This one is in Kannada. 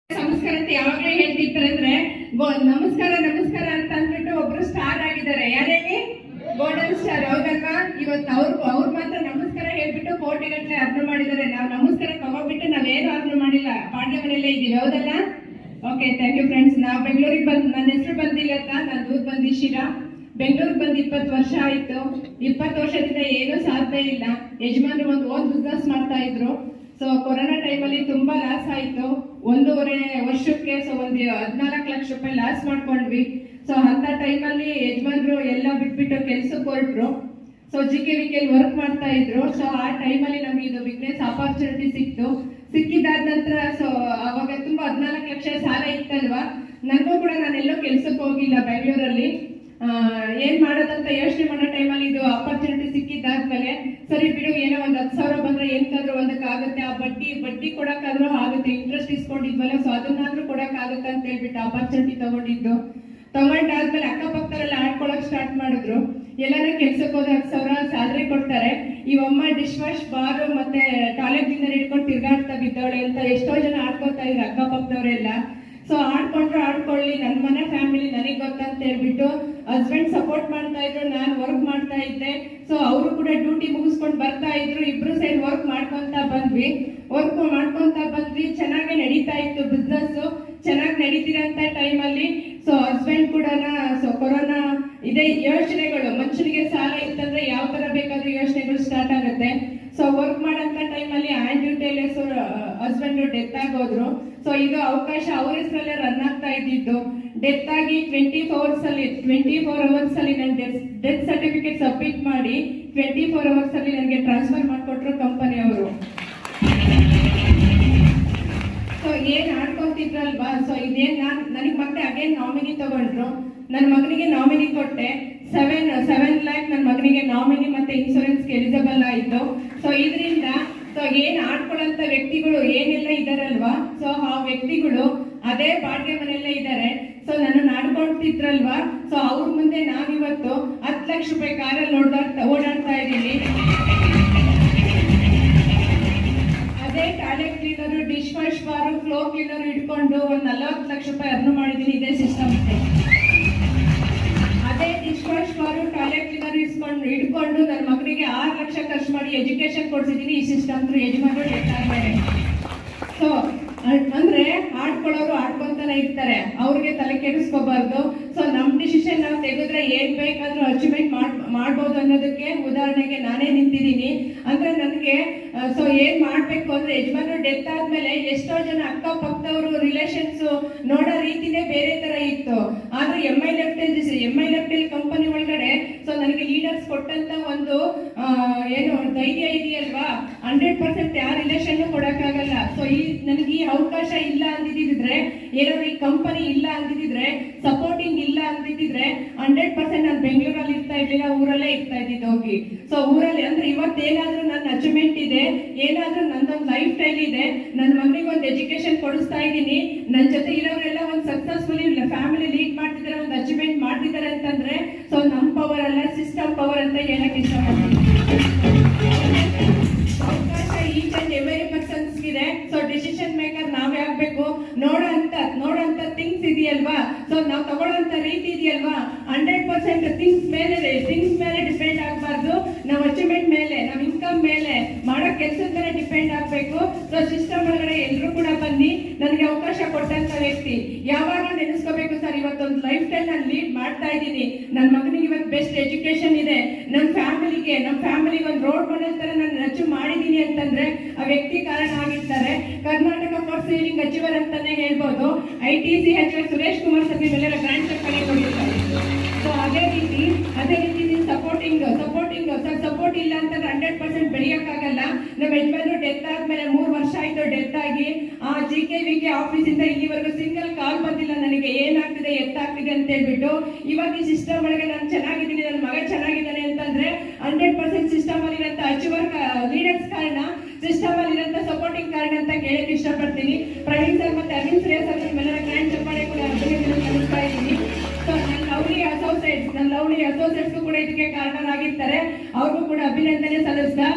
ನಮಸ್ಕಾರ ಅಂತ ಯಾವಾಗ್ಲೂ ಹೇಳ್ತಿರ್ತಾರೆ ಅಂದ್ರೆ ನಮಸ್ಕಾರ ನಮಸ್ಕಾರ ಅಂತ ಅಂದ್ಬಿಟ್ಟು ಒಬ್ರು ಸ್ಟಾರ್ ಆಗಿದ್ದಾರೆ. ಯಾರೇಳಿ ಗೋಲ್ಡನ್ ಸ್ಟಾರ್ ಹೌದಲ್ವಾ? ಇವತ್ತು ಅವ್ರು ಮಾತ್ರ ನಮಸ್ಕಾರ ಹೇಳ್ಬಿಟ್ಟು ಕೋಟಿಗಟ್ಟಲೆ ಅರ್ಥ ಮಾಡಿದ್ದಾರೆ. ನಾವು ನಮಸ್ಕಾರ ತಗೋಬಿಟ್ಟು ನಾವೇನು ಅರ್ಥ ಮಾಡಿಲ್ಲ, ಪಾಂಡ್ಯ ಮನೆಯಲ್ಲೇ ಇದೀವಿ ಹೌದಲ್ಲ? Okay, thank you friends. ನಾವು ಬೆಂಗಳೂರಿಗೆ ನನ್ನ ಹೆಸರು ಬಂದಿಲ್ಲತ್ತ, ನಾನು ದೂರ ಬಂದಿ ಶಿರಾ. ಬೆಂಗಳೂರಿಗೆ ಬಂದು 20 ವರ್ಷ ಆಯ್ತು. 20 ವರ್ಷದಿಂದ ಏನೂ ಸಾಧ್ಯ ಇಲ್ಲ. ಯಜಮಾನ್ರು ಒಂದು ಓನ್ ಬಿಸ್ನೆಸ್ ಮಾಡ್ತಾ ಇದ್ರು. ಸೊ ಕೊರೋನಾ ಟೈಮಲ್ಲಿ ತುಂಬಾ ಲಾಸ್ ಆಯ್ತು. 1.5 ವರ್ಷಕ್ಕೆ ಒಂದು 14 ಲಕ್ಷ ರೂಪಾಯಿ ಲಾಸ್ ಮಾಡ್ಕೊಂಡ್ವಿ. ಸೊ ಅಂತ ಟೈಮಲ್ಲಿ ಯಜಮಾನ್ರು ಎಲ್ಲ ಬಿಟ್ಬಿಟ್ಟು ಕೆಲ್ಸಕ್ಕೆ ಹೊರಟ್ರು. ಸೊ GKVK ವರ್ಕ್ ಮಾಡ್ತಾ ಇದ್ರು. ಸೊ ಆ ಟೈಮಲ್ಲಿ ನಮ್ಗೆ ಇದು ಬಿಸ್ನೆಸ್ ಆಪರ್ಚುನಿಟಿ ಸಿಕ್ಕಿದಾದ ನಂತರ ಸೊ ಅವಾಗ ತುಂಬಾ 14 ಲಕ್ಷ ಸಾಲ ಇತ್ತಲ್ವಾ, ನನಗೂ ಕೂಡ ನಾನೆಲ್ಲೋ ಕೆಲ್ಸಕ್ಕೆ ಹೋಗಿಲ್ಲ ಬೆಂಗಳೂರಲ್ಲಿ. ಏನ್ ಮಾಡೋದಂತ ಯೋಚನೆ ಮಾಡೋ ಟೈಮಲ್ಲಿ ಇದು ಆಪರ್ಚುನಿಟಿ ಸಿಕ್ಕಿದ್ದಾದ್ಮೇಲೆ ಸರಿ ಬಿಡು, ಏನೋ ಒಂದು 10,000 ಬಂದ್ರೆ ಏನ್ಕಾದ್ರೂ ಒಂದಕ್ಕಾಗುತ್ತೆ, ಆ ಬಡ್ಡಿ ಕೊಡಕ್ಕಾದ್ರೂ ಆಗುತ್ತೆ, ಇಂಟ್ರೆಸ್ಟ್ ಇಸ್ಕೊಂಡಿದ್ವಲ್ಲ, ಸೊ ಅದನ್ನಾದ್ರೂ ಕೊಡಕ್ಕಾಗುತ್ತೆ ಅಂತ ಹೇಳ್ಬಿಟ್ಟು ಆಪರ್ಚುನಿಟಿ ತಗೊಂಡಾದ್ಮೇಲೆ ಅಕ್ಕಪಕ್ಕದವರೆಲ್ಲ ಆಡ್ಕೊಳಕ್ ಸ್ಟಾರ್ಟ್ ಮಾಡಿದ್ರು. ಎಲ್ಲಾನ ಕೆಲ್ಸಕ್ಕೆ ಹೋದ 10,000 ಸ್ಯಾಲ್ರಿ ಕೊಡ್ತಾರೆ. ಇವಮ್ಮ ಡಿಶ್ ವಾಶ್ ಬಾರು ಮತ್ತೆ ಟಾಯ್ಲೆಟ್ ಕ್ಲೀನರ್ ಇಟ್ಕೊಂಡು ತಿರ್ಗಾಡ್ತಾ ಬಿದ್ದವಳೆ ಅಂತ ಎಷ್ಟೋ ಜನ ಆಡ್ಕೊತಾ ಇದ್ರು ಅಕ್ಕಪಕ್ಕದವರೆಲ್ಲ. ಸೊ ಆಡ್ಕೊಳ್ಳಿ, ನನ್ನ ಮನೆ ಫ್ಯಾಮಿಲಿ ನನಗೆ ಗೊತ್ತಂತ ಹೇಳ್ಬಿಟ್ಟು ಹಸ್ಬೆಂಡ್ ಸಪೋರ್ಟ್ ಮಾಡ್ತಾ ಇದ್ರು, ನಾನು ವರ್ಕ್ ಮಾಡ್ತಾ ಇದ್ದೆ. ಸೊ ಅವರು ಕೂಡ ಡ್ಯೂಟಿ ಮುಗಿಸ್ಕೊಂಡು ಬರ್ತಾ ಇದ್ರು. ಇಬ್ರು ಸೈಡ್ ವರ್ಕ್ ಮಾಡ್ಕೊಂತ ಬಂದ್ವಿ. ಚೆನ್ನಾಗಿ ನಡೀತಾ ಇತ್ತು ಬಿಸ್ನೆಸ್. ಚೆನ್ನಾಗಿ ನಡೀತಿರಂತ ಟೈಮಲ್ಲಿ ಸೊ ಹಸ್ಬೆಂಡ್ ಕೂಡ ಸೊ ಕೊರೋನಾ ಇದೇ ಯೋಚನೆಗಳು, ಮನುಷ್ಯನಿಗೆ ಸಾಲ ಇತ್ತಂದ್ರೆ ಯಾವ ತರ ಬೇಕಾದ್ರೂ ಯೋಚನೆಗಳು ಸ್ಟಾರ್ಟ್ ಆಗುತ್ತೆ. ಸೊ ವರ್ಕ್ ಮಾಡಂತ ಟೈಮಲ್ಲಿ ಆನ್ ಡ್ಯೂಟಿಯಲ್ಲಿ ಹಸ್ಬೆಂಡ್ ಡೆತ್ ಆಗೋದ್ರು. ಸೊ ಇದು ಅವಕಾಶ ಅವ್ರ ಹೆಸರಲ್ಲೇ ರನ್ ಆಗ್ತಾ ಇದ್ದಿದ್ದು. ಡೆತ್ ಆಗಿ 24 ಅವರ್ಸ್ ಅಲ್ಲಿ ನನ್ನ ಡೆತ್ ಸರ್ಟಿಫಿಕೇಟ್ ಸಬ್ಮಿಟ್ ಮಾಡಿ 24 ಅವರ್ಸ್ ಅಲ್ಲಿ ನನಗೆ ಟ್ರಾನ್ಸ್ಫರ್ ಮಾಡಿಕೊಟ್ರು ಕಂಪನಿ ಅವರು. ಸೊ ಏನ್ ಆಡ್ಕೊಂತಿದ್ರಲ್ವಾ, ಸೊ ಇದೇನ್ ನನಗೆ ಮತ್ತೆ ಅಗೇನ್ ನಾಮಿನಿ ತಗೊಂಡ್ರು. ನನ್ನ ಮಗನಿಗೆ ನಾಮಿನಿ ಕೊಟ್ಟೆ. 7 ಲ್ಯಾಕ್ ನನ್ನ ಮಗನಿಗೆ ನಾಮಿನಿ ಮತ್ತೆ ಇನ್ಶೂರೆನ್ಸ್ ಎಲಿಜಿಬಲ್ ಆಯ್ತು. ಸೊ ಇದರಿಂದ ಸೊ ಏನ್ ಆಡ್ಕೊಳ್ಳಂತ ವ್ಯಕ್ತಿಗಳು ಏನೆಲ್ಲ ಇದಾರಲ್ವಾ, ಸೊ ಆ ವ್ಯಕ್ತಿಗಳು ಅದೇ ಬಾಡಿಗೆ ಮನೆಯಲ್ಲೇ ಇದ್ದಾರೆ. ಸೊ ನನ್ನ ಆಡ್ಕೊಳ್ತಿದ್ರಲ್ವಾ, ಸೊ ಅವ್ರ ಮುಂದೆ ನಾನಿವತ್ತು 10 ಲಕ್ಷ ರೂಪಾಯಿ ಕಾರಲ್ಲಿ ಓಡಾಡ್ತಾ ಇದ್ದೀನಿ. ಅದೇ ಟಾಯ್ಲೆಟ್ ಕ್ಲೀನರು, ಡಿಶ್ ವಾಶ್ ಬಾರು, ಫ್ಲೋರ್ ಕ್ಲೀನರ್ ಇಟ್ಕೊಂಡು ಒಂದು 40 ಲಕ್ಷ ರೂಪಾಯಿ ಅರ್ನ್ ಮಾಡಿದ್ದೀನಿ ಇದೇ ಸಿಸ್ಟಮ್. ಅದೇ ಡಿಶ್ ವಾಶ್ ಬಾರು, ಟಾಯ್ಲೆಟ್ ಕ್ಲೀನರ್ ಇಟ್ಕೊಂಡು ನನ್ನ ಮಗನಿಗೆ 6 ಲಕ್ಷ ಖರ್ಚು ಮಾಡಿ ಎಜುಕೇಶನ್ ಕೊಡ್ಸಿದ್ದೀನಿ ಈ ಸಿಸ್ಟಮ್ ಥ್ರೂ. ಯಜಮಾನರು ಹೇಳ್ತಾರೆ. ಸೊ ಅಂದ್ರೆ ಆಡ್ಕೊಳ್ಳೋರು ಆಡ್ಕೊಂತಾನೆ ಇರ್ತಾರೆ, ಅವ್ರಿಗೆ ತಲೆ ಕೆಡಿಸ್ಕೋಬಾರ್ದು. ಸೊ ನಮ್ ಡಿಸಿಷನ್ ನಾವು ತೆಗೆದ್ರೆ ಏನ್ ಬೇಕಾದ್ರೂ ಅಚೀವ್ಮೆಂಟ್ ಮಾಡ್ಬೋದು ಅನ್ನೋದಕ್ಕೆ ಉದಾಹರಣೆಗೆ ನಾನೇ ನಿಂತಿದ್ದೀನಿ. ಅಂದ್ರೆ ನನಗೆ ಸೊ ಏನ್ ಮಾಡ್ಬೇಕು ಅಂದ್ರೆ ಯಜಮಾನರು ಡೆತ್ ಆದ್ಮೇಲೆ ಎಷ್ಟೋ ಜನ ಅಕ್ಕಪಕ್ಕದವರು ರಿಲೇಷನ್ಸ್ ನೋಡೋ ರೀತಿನೇ ಬೇರೆ ತರ ಇತ್ತು. ಆದ್ರೆ MI ಲೆಫ್ಟೆಲ್ ಕಂಪನಿ ಒಳಗಡೆ ಸೊ ನನಗೆ ಲೀಡರ್ಸ್ ಕೊಟ್ಟಂತ ಒಂದು ಏನು ಧೈರ್ಯ ಇದೆಯಲ್ವಾ, 100% ಯಾವ ರಿಲೇಷನ್ ಕೊಡಕ್ಕಾಗಲ್ಲ. ಸೊ ನನಗೆ ಈ ಅವಕಾಶ ಇಲ್ಲ ಅಂದಿದ್ರೆ, ಏನಾದ್ರು ಈ ಕಂಪನಿ ಇಲ್ಲ ಅಂದಿದ್ರೆ, ಸಪೋರ್ಟಿಂಗ್ ಇಲ್ಲ ಅಂದಿದ್ರೆ 100% ನಾನು ಬೆಂಗಳೂರಲ್ಲಿ ಇರ್ತಾ ಇರ್ಲಿಲ್ಲ, ಊರಲ್ಲೇ ಇರ್ತಾ ಇದ್ದಿದ್ದು ಹೋಗಿ. ಸೊ ಊರಲ್ಲಿ ಅಂದ್ರೆ ಇವತ್ತೇನಾದ್ರೂ ನನ್ನ ಅಚೀವ್ಮೆಂಟ್ ಇದೆ, ಏನಾದ್ರೂ ನಂದೊಂದು ಲೈಫ್ ಸ್ಟೈಲ್ ಇದೆ, ನನ್ನ ಮಗನಿಗೆ ಒಂದು ಎಜುಕೇಶನ್ ಕೊಡಿಸ್ತಾ ಇದ್ದೀನಿ, ನನ್ನ ಜೊತೆ ಇರೋರೆಲ್ಲ ಒಂದು ಸಕ್ಸಸ್ಫುಲಿ ಫ್ಯಾಮಿಲಿ ಲೀಡ್ ಮಾಡ್ತಿದ್ದಾರೆ, ಒಂದು ಅಚೀವ್ಮೆಂಟ್ ಮಾಡ್ತಿದ್ದಾರೆ ಅಂತಂದ್ರೆ ಸೊ ನಮ್ಮ ಪವರ್ ಅಲ್ಲ, ಸಿಸ್ಟಮ್ ಪವರ್ ಅಂತ ಹೇಳಕ್ ಇಷ್ಟಪಡ್ತೀನಿ. ಅವಕಾಶ ಈಚ್ ಅಂಡ್ ಎವರಿ ಪರ್ಸನ್ಸ್ ಇದೆ. ಸೊ ಡಿಸಿಷನ್ ಮೇಕರ್ ನಾವೇ ಆಗ್ಬೇಕು. ನೋಡೋಂತ ಥಿಂಗ್ಸ್ ಇದೆಯಲ್ವಾ, ಸೊ ನಾವು ತಗೊಳ್ಳೋಂತ ರೀತಿ ಇದೆಯಲ್ವಾ, 100% ಥಿಂಗ್ಸ್ ಮೇಲೆ ಡಿಪೆಂಡ್ ಆಗಬಾರ್ದು. ನಾವು ಅಚೀವ್ಮೆಂಟ್ ಮೇಲೆ, ನಾವು ಇನ್ಕಮ್ ಮೇಲೆ, ಮಾಡೋ ಕೆಲಸದ ಮೇಲೆ ಡಿಪೆಂಡ್ ಆಗಬೇಕು. ಸೊ ಸಿಸ್ಟಮ್ ಒಳಗಡೆ ಎಲ್ಲರೂ ಕೂಡ ಬನ್ನಿ. ನನಗೆ ಅವಕಾಶ ಕೊಟ್ಟಂತ ವ್ಯಕ್ತಿ ಯಾವಾಗಲೂ ನೆನೆಸ್ಕೋಬೇಕು, ಸರ್ ಇವತ್ತೊಂದು ಲೈಫ್ ಸ್ಟೈಲ್ ನಾನು ಲೀಡ್ ಮಾಡ್ತಾ ಇದ್ದೀನಿ, ನನ್ನ ಮಗನಿಗೆ ಇವತ್ತು ಬೆಸ್ಟ್ ಎಜುಕೇಶನ್ ಇದೆ, ನಮ್ಮ ಫ್ಯಾಮಿಲಿಗೆ ಒಂದು ರೋಡ್ ಮಾಡೆಲ್ ತರ ನಾನು ಅಚೀವ್ ಮಾಡಿದ್ದೀನಿ ಅಂತಂದ್ರೆ ಆ ವ್ಯಕ್ತಿ ಕಾರಣ ಆಗಿರ್ತಾರೆ. ಕರ್ನಾಟಕ ಫಾರ್ ಸೇವಿಂಗ್ ಅಚೀವರ್ ಅಂತಾನೆ ಹೇಳ್ಬೋದು. ITCH ಸುರೇಶ್ ಕುಮಾರ್ ಸರ್ ನಿಮ್ಮೆಲ್ಲ ಗ್ರಾಂಟ್ ಕೊಟ್ಟಿರ್ತಾರೆ. ಸೊ ಅದೇ ರೀತಿ ಸಪೋರ್ಟ್ ಇಲ್ಲ ಅಂತ 100% ಬೆಳೆಯಕ್ಕಾಗಲ್ಲ. ನಮ್ಮ ಯಜಮಾನರು ಡೆತ್ ಆದ್ಮೇಲೆ 3 ವರ್ಷ ಆಯ್ತು ಡೆತ್ ಆಗಿ. ಆ GKVK ಆಫೀಸ್ ಇಂದ ಇಲ್ಲಿವರೆಗೂ ಸಿಂಗಲ್ ಕಾಲ್ ಬಂದಿಲ್ಲ ನನಗೆ ಏನಾಗ್ತಿದೆ ಎತ್ತಾಗ್ತಿದೆ ಅಂತ ಹೇಳ್ಬಿಟ್ಟು. ಇವಾಗ ಈ ಸಿಸ್ಟಮ್ ಒಳಗೆ ನಾನು ಚೆನ್ನಾಗಿದ್ದೀನಿ, ನನ್ನ ಮಗ ಚೆನ್ನಾಗಿದ್ದಾನೆ ಅಂತಂದ್ರೆ 100% ಸಿಸ್ಟಮ್ ಅಲ್ಲಿರಂತ ಅಚೀವರ್ ಲೀಡರ್ಸ್ ಕಾರಣ, ಸಿಸ್ಟಮ್ ಅಲ್ಲಿರಂತ ಸಪೋರ್ಟಿಂಗ್ ಕಾರಣ ಅಂತ ಕೇಳಕ್ ಇಷ್ಟಪಡ್ತೀನಿ. ಪ್ರವೀಣ್ ಸರ್ ಮತ್ತೆ ಅರವಿಂದ್ ಶ್ರೇಯ ಸರ್ ನಿಮ್ಮೆಲ್ಲರ ಗ್ರ್ಯಾಂಡ್ ಚಪ್ಪಾಳೆ ಕೂಡ ಅಭಿನಂದನೆ ಸಲ್ಲಿಸ್ತಾ ಇದ್ದೀನಿ. ಸೊ ನನ್ನ ಲವ್ಲಿ ಅಸೋಸಿಯೇಟ್ಸ್ ಕೂಡ ಇದಕ್ಕೆ ಕಾರಣರಾಗಿರ್ತಾರೆ, ಅವ್ರಿಗೂ ಕೂಡ ಅಭಿನಂದನೆ ಸಲ್ಲಿಸ್ತಾ